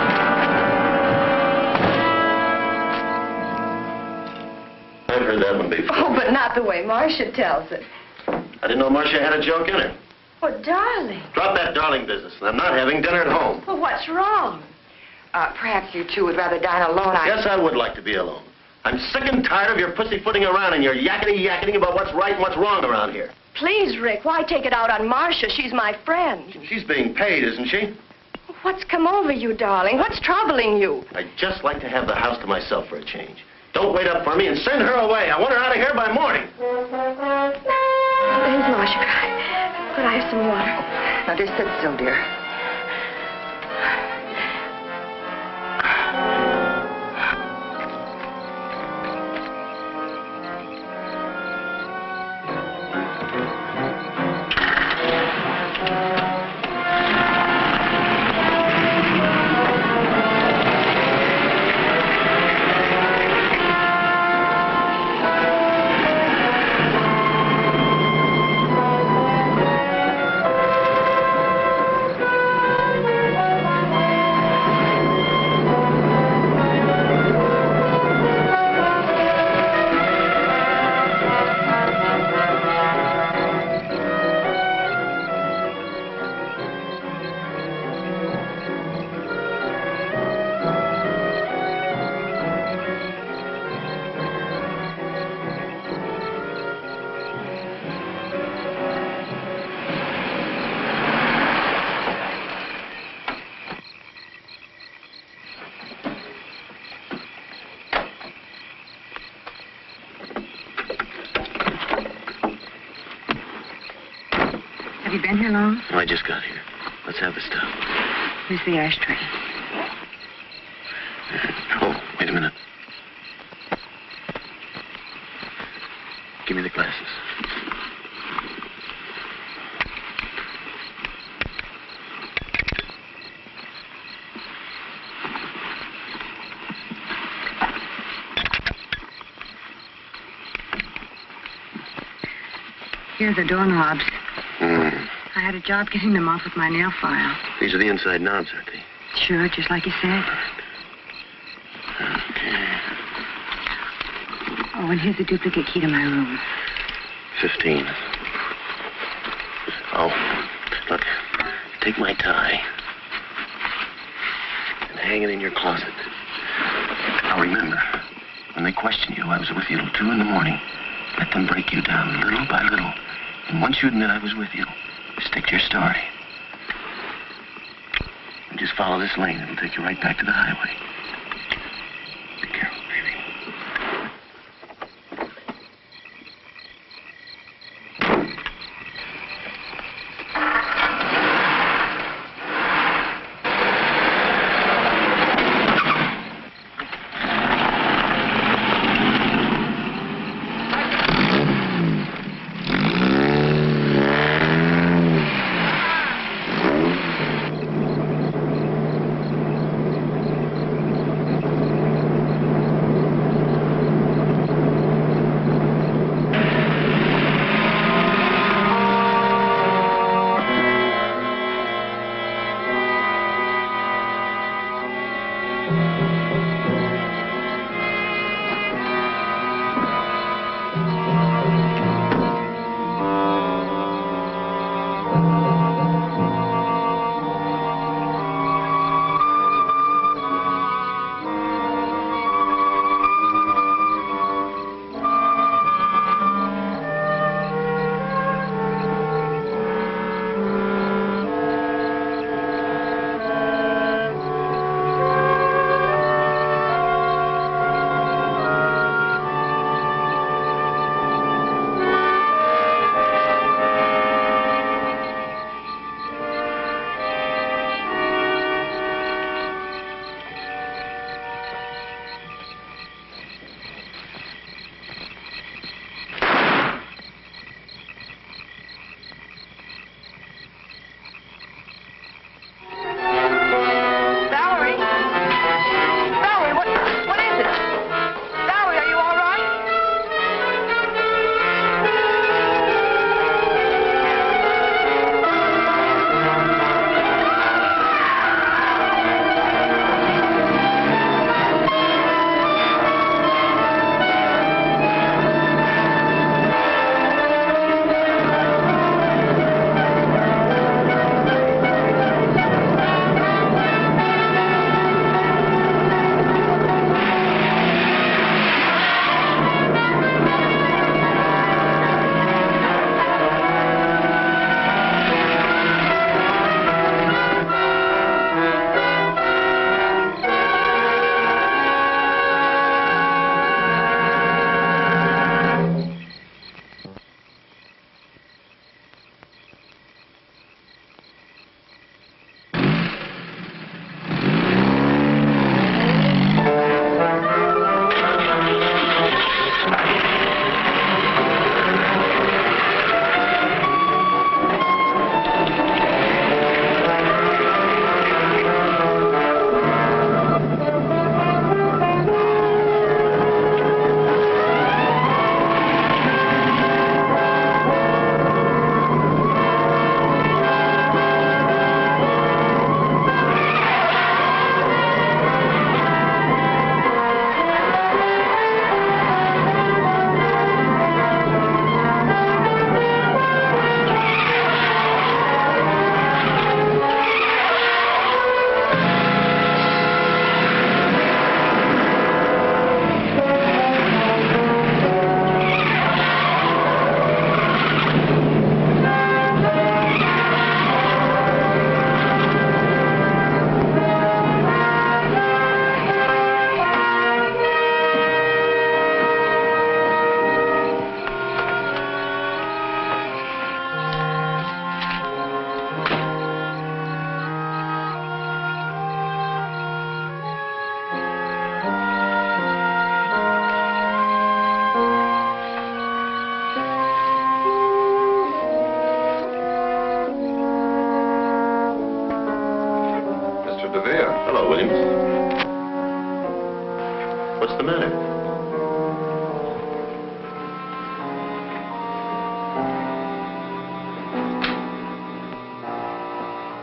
I've heard that one before. Oh, but not the way Marcia tells it. I didn't know Marcia had a joke in her. Oh, darling. Drop that darling business. I'm not having dinner at home. Well, what's wrong? Perhaps you two would rather dine alone. Yes, I would like to be alone. I'm sick and tired of your pussyfooting around and your yakety-yakketing about what's right and what's wrong around here. Please, Rick, why take it out on Marcia? She's my friend. She's being paid, isn't she? What's come over you, darling? What's troubling you? I'd just like to have the house to myself for a change. Don't wait up for me and send her away. I want her out of here by morning. There's Marcia. Could I have some water? Now, just sit still, dear. Have you been here long? I just got here. Let's have the stuff. Here's the ashtray. Oh, wait a minute. Give me the glasses. Here are the doorknobs. Hmm. I had a job getting them off with my nail file. These are the inside knobs, aren't they? Sure, just like you said. Okay. Oh, and here's a duplicate key to my room. 15. Oh, look, take my tie and hang it in your closet. Now remember, when they question you, I was with you till 2 in the morning. Let them break you down little by little. And once you admit I was with you, stick to your story. And just follow this lane. It'll take you right back to the highway. Be careful, baby.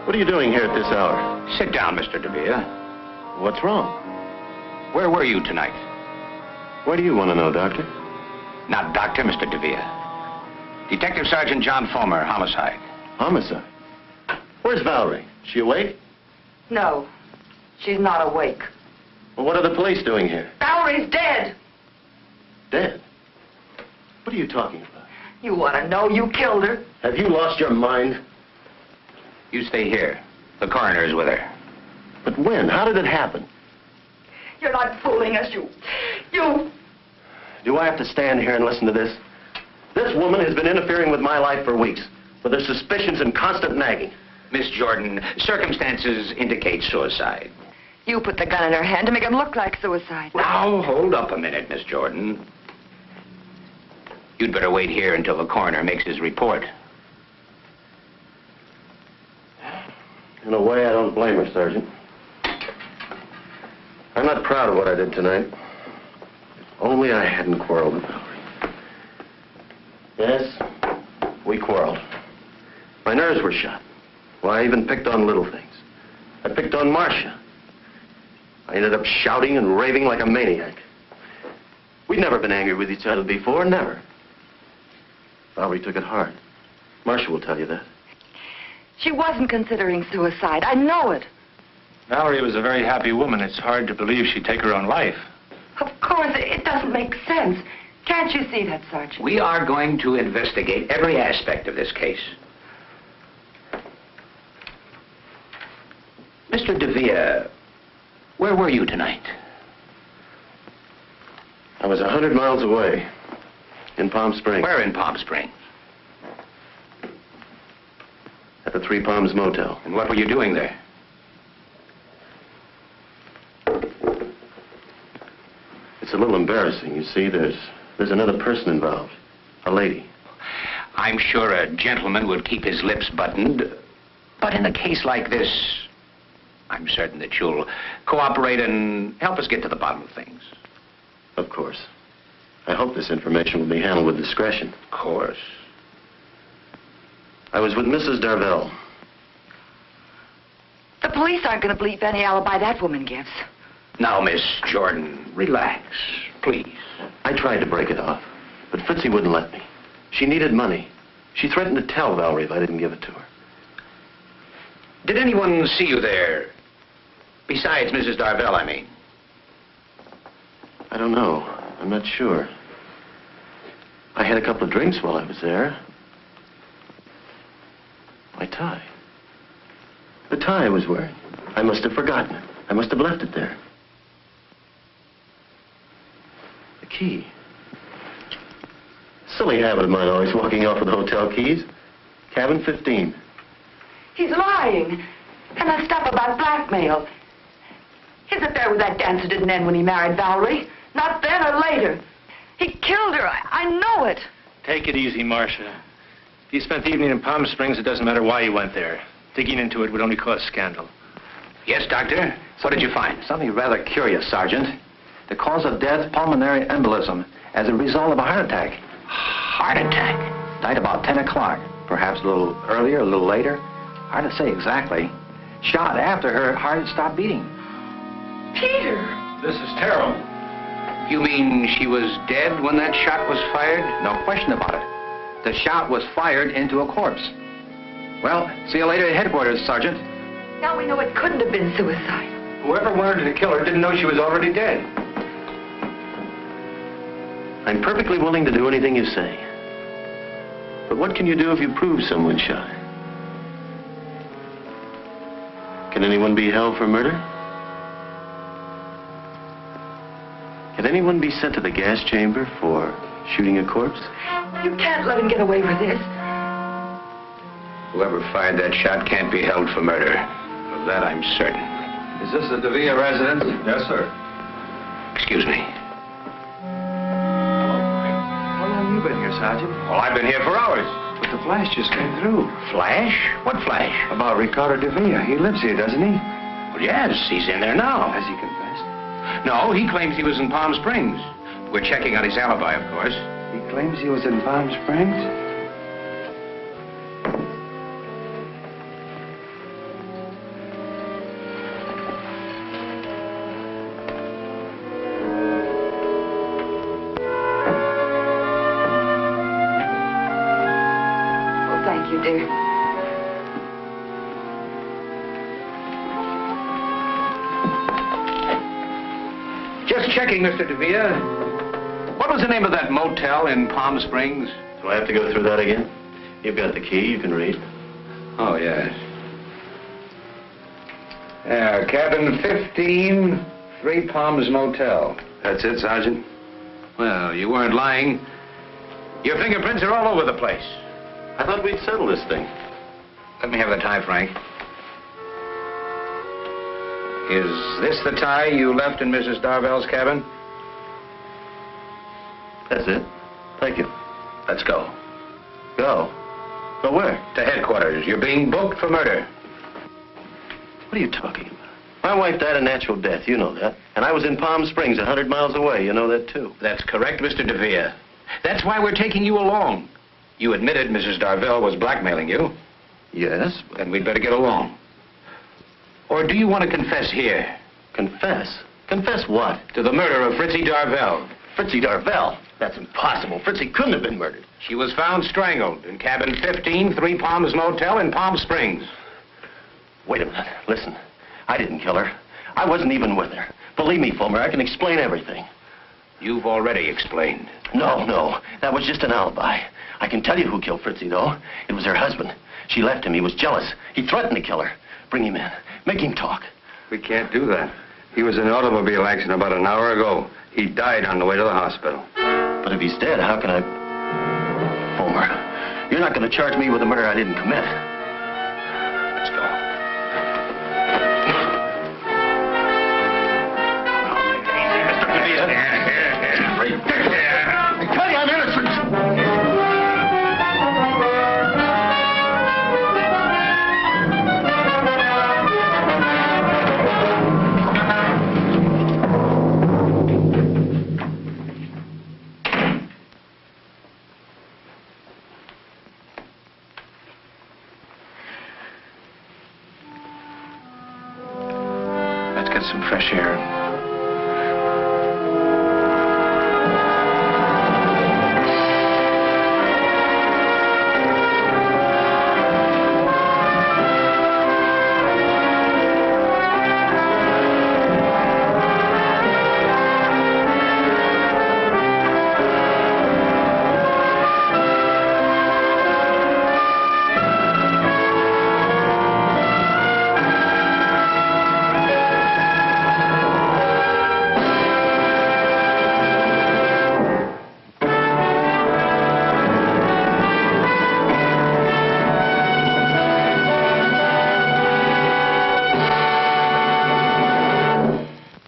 What are you doing here at this hour? Sit down, Mr. DeVere. What's wrong? Where were you tonight? Why do you want to know, Doctor? Not Doctor, Mr. DeVere. Detective Sergeant John Fulmer, homicide. Homicide? Where's Valerie? She awake? No, she's not awake. Well, what are the police doing here? Valerie's dead. Dead? What are you talking about? You want to know? You killed her. Have you lost your mind? You stay here. The coroner is with her. But when? How did it happen? You're not fooling us. You... Do I have to stand here and listen to this? This woman has been interfering with my life for weeks, with her suspicions and constant nagging. Miss Jordan, circumstances indicate suicide. You put the gun in her hand to make it look like suicide. Now, hold up a minute, Miss Jordan. You'd better wait here until the coroner makes his report. In a way, I don't blame her, Sergeant. I'm not proud of what I did tonight. If only I hadn't quarreled with Valerie. Yes, we quarreled. My nerves were shot. Well, I even picked on little things. I picked on Marcia. I ended up shouting and raving like a maniac. We'd never been angry with each other before, never. Valerie took it hard. Marcia will tell you that. She wasn't considering suicide. I know it. Valerie was a very happy woman. It's hard to believe she'd take her own life. Of course, it doesn't make sense. Can't you see that, Sergeant? We are going to investigate every aspect of this case. Mr. DeVere, where were you tonight? I was 100 miles away, in Palm Springs. Where in Palm Springs? At the Three Palms Motel. And what were you doing there? It's a little embarrassing. You see, there's another person involved. A lady. I'm sure a gentleman would keep his lips buttoned. But in a case like this, I'm certain that you'll cooperate and help us get to the bottom of things. Of course. I hope this information will be handled with discretion. Of course. I was with Mrs. Darvell. The police aren't going to believe any alibi that woman gives. Now, Miss Jordan, relax, please. I tried to break it off, but Fritzy wouldn't let me. She needed money. She threatened to tell Valerie if I didn't give it to her. Did anyone see you there? Besides Mrs. Darvell, I mean. I don't know. I'm not sure. I had a couple of drinks while I was there. My tie. The tie I was wearing. I must have forgotten it. I must have left it there. The key. Silly habit of mine, always walking off with the hotel keys. Cabin 15. He's lying. And that stuff about blackmail. His affair with that dancer didn't end when he married Valerie. Not then or later. He killed her. I know it. Take it easy, Marcia. If you spent the evening in Palm Springs, it doesn't matter why you went there. Digging into it would only cause scandal. Yes, Doctor? What did you find? Something rather curious, Sergeant. The cause of death, pulmonary embolism, as a result of a heart attack. Heart attack? Died about 10 o'clock. Perhaps a little earlier, a little later. Hard to say exactly. Shot after her heart had stopped beating. Peter! This is terrible. You mean she was dead when that shot was fired? No question about it. The shot was fired into a corpse. Well, see you later at headquarters, Sergeant. Now we know it couldn't have been suicide. Whoever wanted to kill her didn't know she was already dead. I'm perfectly willing to do anything you say. But what can you do if you prove someone shot her? Can anyone be held for murder? Can anyone be sent to the gas chamber for shooting a corpse? You can't let him get away with this. Whoever fired that shot can't be held for murder. Of that I'm certain. Is this the DeVere residence? Yes, sir. Excuse me. How long have you been here, Sergeant? Well, I've been here for hours. But the flash just came through. Flash? What flash? About Ricardo DeVere. He lives here, doesn't he? Well, yes, he's in there now. Has he confessed? No, he claims he was in Palm Springs. We're checking on his alibi, of course. He claims he was in Palm Springs? dear. Just checking, Mr. DeVere. What was the name of that motel in Palm Springs? Do I have to go through that again? You've got the key. You can read. Oh, yes. Yeah, cabin 15, Three Palms Motel. That's it, Sergeant? Well, you weren't lying. Your fingerprints are all over the place. I thought we'd settle this thing. Let me have the tie, Frank. Is this the tie you left in Mrs. Darvell's cabin? That's it. Thank you. Let's go. Go? Go where? To headquarters. You're being booked for murder. What are you talking about? My wife died a natural death, you know that. And I was in Palm Springs, 100 miles away. You know that, too. That's correct, Mr. DeVere. That's why we're taking you along. You admitted Mrs. Darvell was blackmailing you. Yes. Then we'd better get along. Or do you want to confess here? Confess? Confess what? To the murder of Fritzie Darvell. Fritzie Darvell? That's impossible. Fritzie couldn't have been murdered. She was found strangled in cabin 15, Three Palms Motel in Palm Springs. Wait a minute. Listen. I didn't kill her. I wasn't even with her. Believe me, Fulmer, I can explain everything. You've already explained. No. That was just an alibi. I can tell you who killed Fritzie, though. It was her husband. She left him. He was jealous. He threatened to kill her. Bring him in. Make him talk. We can't do that. He was in an automobile accident about an hour ago. He died on the way to the hospital. But if he's dead, how can I... Fulmer, you're not going to charge me with a murder I didn't commit. Let's go. I tell you I'm innocent. Let's get some fresh air.